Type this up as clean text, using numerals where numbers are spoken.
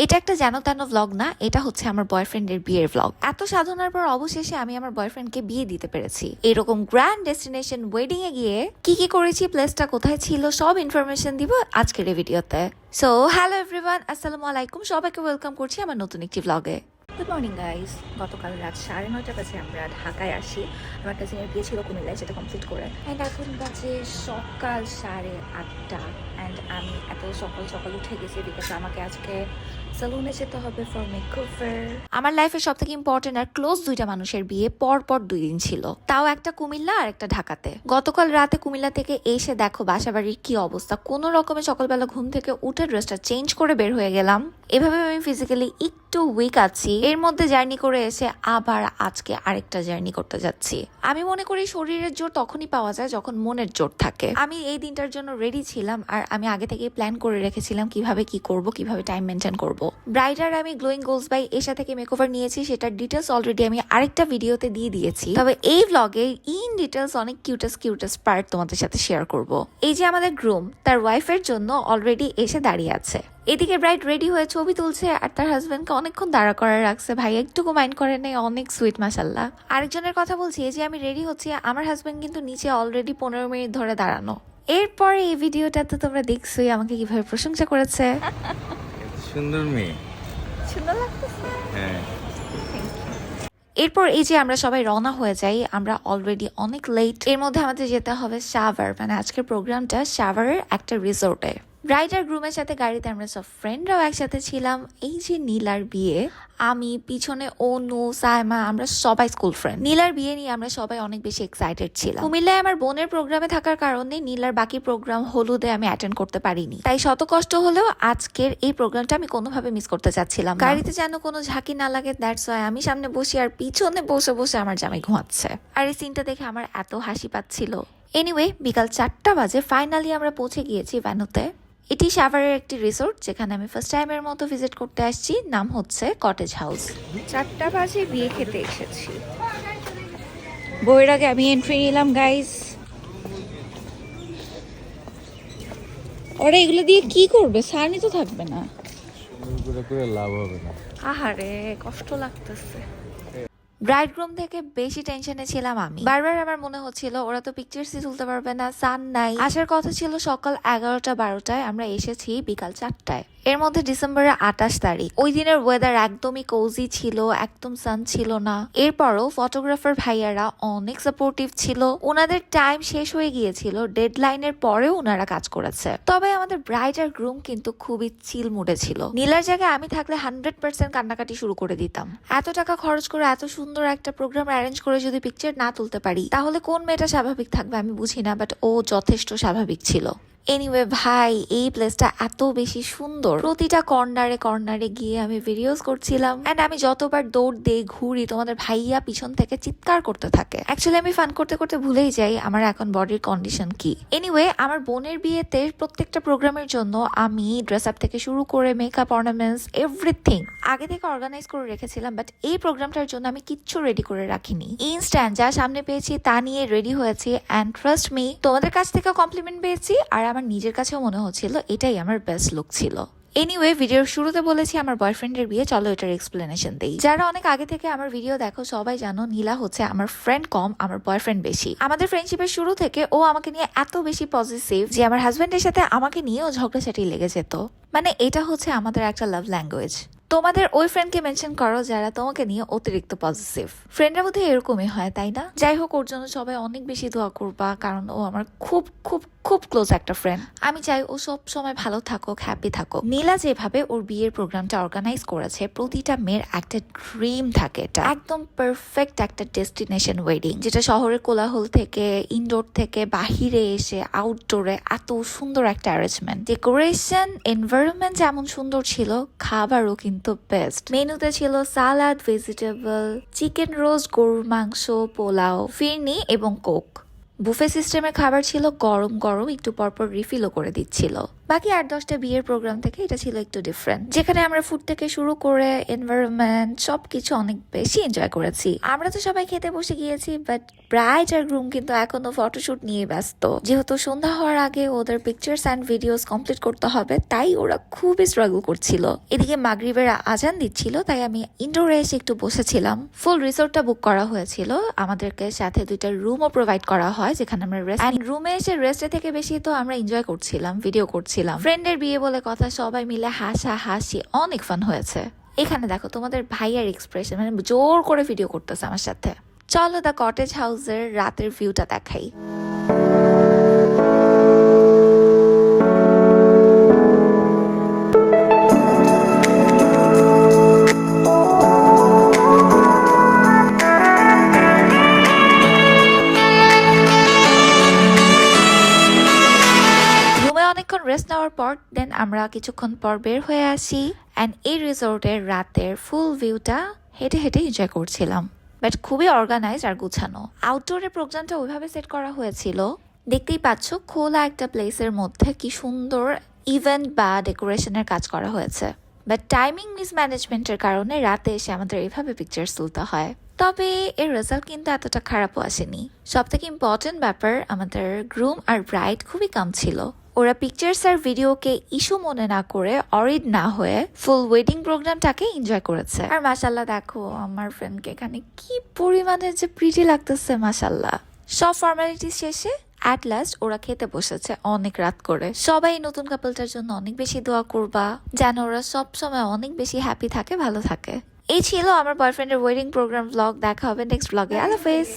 এটা একটা যেন তেন ভ্লগ না, এটা হচ্ছে আমার বয়ফ্রেন্ডের বিয়ের ভ্লগ। এত সাধনার পর অবশেষে আমি আমার বয়ফ্রেন্ডকে বিয়ে দিতে পেরেছি। এরকম গ্র্যান্ড ডেস্টিনেশন ওয়েডিং এ গিয়ে কি কি করেছি, প্লেসটা কোথায় ছিল, সব ইনফরমেশন দিব আজকের এই ভিডিওতে। সো হ্যালো এভরিওয়ান, আসসালামু আলাইকুম, সবাইকে ওয়েলকাম করছি আমার নতুন একটি ভ্লগে। Good morning guys. গতকাল রাত 9:30 বাজে আমরা ঢাকায় আসি। আমার কাজিনের বিয়ে ছিল কুমিল্লায়, সেটা কমপ্লিট করে অ্যান্ড এখন বাজে সকাল 8:30 অ্যান্ড আমি এত সকাল সকাল উঠে গেছি বিকজ আমাকে আজকে সেলুনে যেতে হবে ফর মেকওভার। আমার লাইফের সব থেকে ইম্পর্টেন্ট আর ক্লোজ দুইটা মানুষের বিয়ে পর 2 দিন ছিল, তাও একটা কুমিল্লা আর একটা ঢাকাতে। গতকাল রাতে কুমিল্লা থেকে এসে দেখো বাসাবাড়ির কি অবস্থা। কোনো রকমে সকালবেলা ঘুম থেকে উঠে ড্রেসটা চেঞ্জ করে বের হয়ে গেলাম। এভাবে আমি ফিজিক্যালি একটু উইক আছি। এর মধ্যে জার্নি করে এসে আবার আজকে আরেকটা জার্নি করতে যাচ্ছি। আমি মনে করি শরীরের জোর তখনই পাওয়া যায় যখন মনের জোর থাকে। আমি এই দিনটার জন্য রেডি ছিলাম আর আমি আগে থেকে প্ল্যান করে রেখেছিলাম কিভাবে কি করব, কিভাবে টাইম মেনটেন করব। ব্রাইড আর আমি গ্লোয়িং গোলস বাই এশা থেকে মেকওভার নিয়েছি, সেটার ডিটেলস অলরেডি আমি আরেকটা ভিডিওতে দিয়ে দিয়েছি। তবে এই ব্লগে ইন ডিটেলস অনেক কিউটেস্ট পার্ট তোমাদের সাথে শেয়ার করব। এই যে আমাদের গ্রুম তার ওয়াইফের জন্য অলরেডি এসে দাঁড়িয়ে আছে। এদিকে ব্রাইড রেডি হয়ে ছবি তুলছে আর তার হাজবেন্ডকে অনেকক্ষণ দাঁড়া করে রাখছে। ভাই একটুকু মাইন্ড করে নেই, অনেক সুইট মাশাল্লাহ। আরেকজনের কথা বলছি, এই যে আমি রেডি হচ্ছি, আমার হাজবেন্ড কিন্তু নিচে অলরেডি 15 মিনিট ধরে দাঁড়ানো। এরপরে এই ভিডিওটা তো তোমরা দেখছোই আমাকে কিভাবে প্রশংসা করেছে। সুন্দর মেয়ে, সুন্দর লাগতেছে। হ্যাঁ। এরপর এই যে আমরা সবাই রওনা হয়ে যাই, আমরা অলরেডি অনেক লেট। এর মধ্যে আমাদের যেতে হবে শাওয়ার, মানে আজকের প্রোগ্রামটা শাওয়ারের একটা রিসোর্টে। ব্রাইড আর গ্রুমের সাথে গাড়িতে আমরা সব ফ্রেন্ডরাও একসাথে ছিলাম। এই যে নীলার বিয়ে, আমি পিছনে অনু সাইমা, আমরা সবাই স্কুল ফ্রেন্ড। নীলার বিয়ে নিয়ে আমরা সবাই অনেক বেশি এক্সাইটেড ছিলাম। কুমিল্লায় আমার বোনের প্রোগ্রামে থাকার কারণে নীলার বাকি প্রোগ্রাম হলুদে আমি অ্যাটেন্ড করতে পারিনি, তাই শত কষ্ট হলেও আজকের এই প্রোগ্রামটা আমি কোনোভাবে মিস করতে চাচ্ছিলাম। গাড়িতে যেন কোনো ঝাঁকি না লাগে, দ্যাটস ওয়াই আমি সামনে বসি আর পিছনে বসে বসে আমার জামাই ঘুমাচ্ছে। আর এই সিনটা দেখে আমার এত হাসি পাচ্ছিল। এনিওয়ে, বিকাল 4টা বাজে ফাইনালি আমরা পৌঁছে গিয়েছি ভ্যানুতে। এটি শাওয়ারের একটি রিসোর্ট যেখানে আমি ফার্স্ট টাইমের মতো ভিজিট করতে আসছি। নাম হচ্ছে কটেজ হাউস। 4টা বাজে বিয়ে খেতে এসেছি। বইয়ের আগে আমি এন্ট্রি নিলাম গাইস। ওরা এগুলো দিয়ে কি করবে? সারনি তো থাকবে না। সুন্দর করে লাভ হবে না। আহারে কষ্ট লাগতেছে। ব্রাইড গ্রুম থেকে বেশি টেনশনে ছিলাম আমি। বারবার আমার মনে হচ্ছিল ওরা তো পিকচার্সই তুলতে পারবে না, সান নাই। আসার কথা ছিল সকাল 11টা-12টায়, আমরা এসেছি বিকাল 4টায়। এর মধ্যে ডিসেম্বরের 28 তারিখ। ওই দিনের ওয়েদার একদমই কোজি ছিল, একদম সান ছিল না। এরপরও ফটোগ্রাফার ভাইয়ারা অনেক সাপোর্টিভ ছিল। ওনাদের টাইম শেষ হয়ে গিয়েছিল, ডেডলাইনের পরেও ওনারা কাজ করেছে। তবে আমাদের ব্রাইড আর গ্রুম কিন্তু খুবই চিল মুডে ছিল। নীলার জায়গায় আমি থাকলে 100% কান্নাকাটি শুরু করে দিতাম। এত টাকা খরচ করে এত সুন্দর একটা প্রোগ্রাম অ্যারেঞ্জ করে যদি পিকচার না তুলতে পারি, তাহলে কোন মেয়েটা স্বাভাবিক থাকবে আমি বুঝি না, বাট ও যথেষ্ট স্বাভাবিক ছিল। এনিওয়ে ভাই, এই প্লেসটা এত বেশি সুন্দর। প্রতিটা কর্নারে গিয়ে আমি ভিডিওস করছিলাম এন্ড আমি যতবার দৌড় দেই ঘুরি, তোমাদের ভাইয়া পিছন থেকে চিৎকার করতে থাকে। অ্যাকচুয়ালি আমি ফান করতে করতে ভুলেই যাই আমার এখন বডির কন্ডিশন কি। এনিওয়ে, আমার বোনের বিয়েতে প্রত্যেকটা প্রোগ্রামের জন্য আমি ড্রেস আপ থেকে শুরু করে মেকআপ, অর্নামেন্টস, এভরিথিং আগে থেকে অর্গানাইজ করে রেখেছিলাম, বাট এই প্রোগ্রামটার জন্য আমি কিচ্ছু রেডি করে রাখিনি। ইনস্ট্যান্ট যা সামনে পেয়েছি তা নিয়ে রেডি হয়েছি এন্ড ট্রাস্ট মি, তোমাদের কাছ থেকে কমপ্লিমেন্ট পেয়েছি আর আমার নিজের কাছেও মনে হচ্ছিল এটাই আমার বেস্ট লুক ছিল। এনিওয়ে, ভিডিওর শুরুতে বলেছি আমার বয়ফ্রেন্ডের বিয়ে, চলো এটার এক্সপ্লেনেশন দেই। যারা অনেক আগে থেকে আমার ভিডিও দেখো সবাই জানো নীলা হচ্ছে আমার ফ্রেন্ড কম, আমার বয়ফ্রেন্ড বেশি। আমাদের ফ্রেন্ডশিপের শুরু থেকে ও আমাকে নিয়ে এত বেশি পজিটিভ যে আমার হাজবেন্ডের সাথে আমাকে নিয়েও ঝগড়াঝাটি লেগে যেত। মানে এটা হচ্ছে আমাদের একটা লাভ ল্যাঙ্গুয়েজ। তোমাদের ওই ফ্রেন্ডকে মেনশন করো যারা তোমাকে নিয়ে অতিরিক্ত পজিটিভ। ফ্রেন্ডরা বোধহয় এরকমই হয়, তাই না? যাই হোক, ওর জন্য সবাই অনেক বেশি দোয়া করবা, কারণ ও আমার খুব খুব খুব ক্লোজ একটা ফ্রেন্ড। আমি চাই ও সব সময় ভালো থাকুক, হ্যাপি থাকুক। নীলা যেভাবে ওর বিয়ের প্রোগ্রামটা অর্গানাইজ করেছে, প্রতিটা মেয়ের একটা ড্রিম থাকে, এটা একদম পারফেক্ট একটা ডেস্টিনেশন ওয়েডিং, যেটা শহরের কোলাহল থেকে, ইনডোর থেকে বাহিরে এসে আউটডোরে এত সুন্দর একটা অ্যারেঞ্জমেন্ট, ডেকোরেশন, এনভায়রনমেন্ট যেমন সুন্দর ছিল, খাবারও কিন্তু বেস্ট। মেনুতে ছিল সালাদ, ভেজিটেবল, চিকেন রোস্ট, গরুর মাংস, পোলাও, ফিরনি এবং কোক। বুফে সিস্টেমের খাবার ছিল গরম গরম, একটু পরপর রিফিলও করে দিচ্ছিল। বাকি 8-10টা বিয়ের প্রোগ্রাম থেকে এটা ছিল একটু ডিফারেন্ট, যেখানে আমরা ফুড থেকে শুরু করে এনভায়রনমেন্ট সবকিছু অনেক বেশি এনজয় করেছি। আমরা তো সবাই খেতে বসে গিয়েছি, বাট ব্রাইড আর গ্রুম কিন্তু এখনো ফটোশুট নিয়ে ব্যস্ত। যেহেতু সন্ধ্যা হওয়ার আগে ওদের পিকচার্স অ্যান্ড ভিডিওস কমপ্লিট করতে হবে, তাই ওরা খুবই স্ট্রাগল করছিল। এদিকে মাগরিবের আজান দিচ্ছিল, তাই আমি ইনডোরে এসে একটু বসেছিলাম। ফুল রিসোর্টটা বুক করা হয়েছিল, আমাদেরকে সাথে 2টা রুমও প্রোভাইড করা হয় যেখানে আমরা রেস্ট। রুমে এসে রেস্টের থেকে বেশি তো আমরা এনজয় করছিলাম, ভিডিও করছিলাম। ফ্রেন্ডের বিয়ে বলে কথা, সবাই মিলে হাসি অনেক ফান হয়েছে। এখানে দেখো তোমাদের ভাইয়ার এক্সপ্রেশন, মানে জোর করে ভিডিও করতেছে আমার সাথে। চলো দ্য কটেজ হাউসের রাতের ভিউটা দেখাই। অনেকক্ষণ রেস্ট নেওয়ার পর দেন আমরা কিছুক্ষণ পর বের হয়ে আসি অ্যান্ড এই রিসোর্টের রাতের ফুল ভিউটা হেঁটে এনজয় করছিলাম। বাট খুবই অর্গানাইজ আর গুছানো। আউটডোরের প্রোগ্রামটা ওইভাবে সেট করা হয়েছিল, দেখতেই পাচ্ছ খোলা একটা প্লেসের মধ্যে কি সুন্দর ইভেন্ট বা ডেকোরেশনের কাজ করা হয়েছে। বাট টাইমিং মিসম্যানেজমেন্টের কারণে রাতে এসে আমাদের এইভাবে পিকচার্স তুলতে হয়। তবে এর রেজাল্ট কিন্তু এতটা খারাপও আসেনি। সব থেকে ইম্পর্টেন্ট ব্যাপার, আমাদের গ্রুম আর ব্রাইড খুবই কম ছিল। ওরা পিকচার্স আর ভিডিওকে ইস্যু মনে না করে, অরিড না হয়ে ফুল ওয়েডিং প্রোগ্রামটাকে এনজয় করেছে। আর মাশাল্লাহ দেখো আমার ফ্রেন্ডকে এখানে কি পরিমাণে যে প্রিটি লাগতেছে, মাশাল্লাহ। সব ফর্মালিটি শেষে অ্যাট লাস্ট ওরা খেতে বসেছে অনেক রাত করে। সবাই নতুন কাপলটার জন্য অনেক বেশি দোয়া করবা, যেন ওরা সব সময় অনেক বেশি হ্যাপি থাকে, ভালো থাকে। এই ছিল আমার বয়ফ্রেন্ডের ওয়েডিং প্রোগ্রাম ব্লগ। দেখা হবে নেক্সট ব্লগে। আল্লাহ হাফেজ।